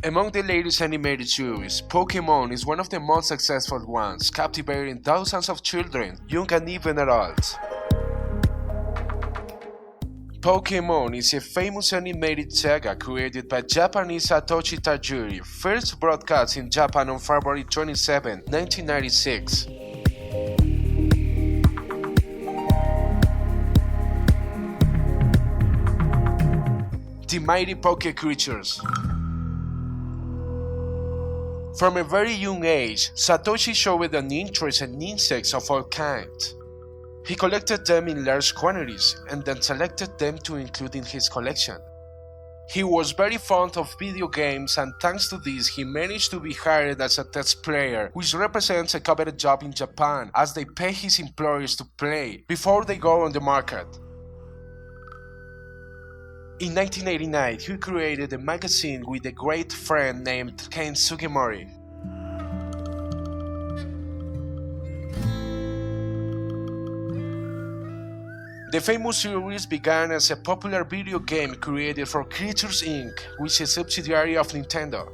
Among the latest animated series, Pokemon is one of the most successful ones, captivating thousands of children, young and even adults. Pokemon is a famous animated saga created by Japanese Satoshi Tajiri, first broadcast in Japan on February 27, 1996. The mighty Poké creatures. From a very young age, Satoshi showed an interest in insects of all kinds. He collected them in large quantities and then selected them to include in his collection. He was very fond of video games, and thanks to this he managed to be hired as a test player, which represents a coveted job in Japan as they pay his employees to play before they go on the market. In 1989, he created a magazine with a great friend named Ken Sugimori. The famous series began as a popular video game created for Creatures Inc., which is a subsidiary of Nintendo.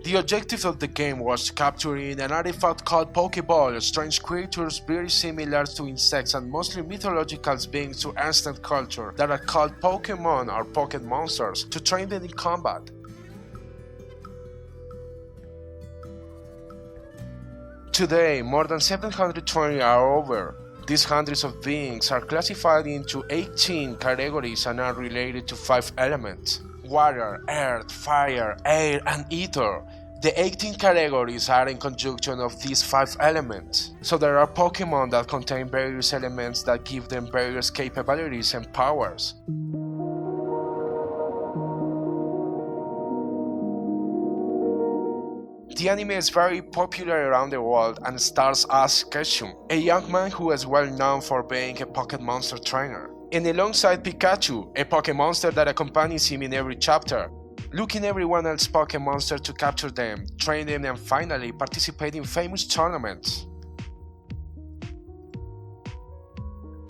The objective of the game was capturing an artifact called Pokeball, strange creatures very similar to insects and mostly mythological beings to ancient culture that are called Pokemon or pocket monsters, to train them in combat. Today, more than 720 are over. These hundreds of beings are classified into 18 categories and are related to 5 elements: water, earth, fire, air, and ether. The 18 categories are in conjunction of these 5 elements, so there are Pokemon that contain various elements that give them various capabilities and powers. The anime is very popular around the world and stars Ash Ketchum, a young man who is well known for being a pocket monster trainer, and alongside Pikachu, a Poké monster that accompanies him in every chapter, looking everyone else's Poké monster to capture them, train them, and finally participate in famous tournaments.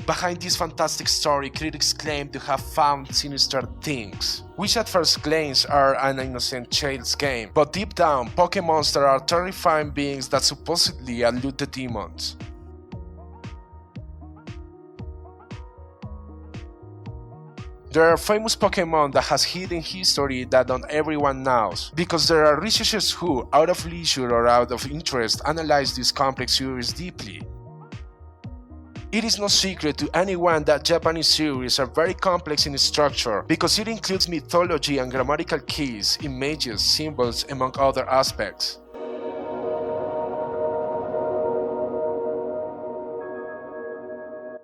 Behind this fantastic story, critics claim to have found sinister things, which at first glance are an innocent child's game, but deep down, Pokémonsters are terrifying beings that supposedly elude the demons. There are famous Pokémon that has hidden history that not everyone knows, because there are researchers who, out of leisure or out of interest, analyze this complex series deeply. It is no secret to anyone that Japanese series are very complex in structure because it includes mythology and grammatical keys, images, symbols, among other aspects.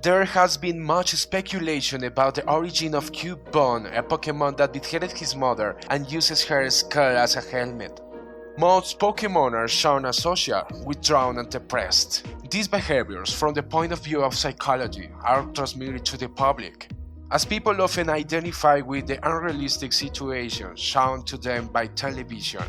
There has been much speculation about the origin of Cubone, a Pokémon that beheaded his mother and uses her skull as a helmet. Most Pokémon are shown as social, withdrawn and depressed. These behaviors, from the point of view of psychology, are transmitted to the public, as people often identify with the unrealistic situations shown to them by television.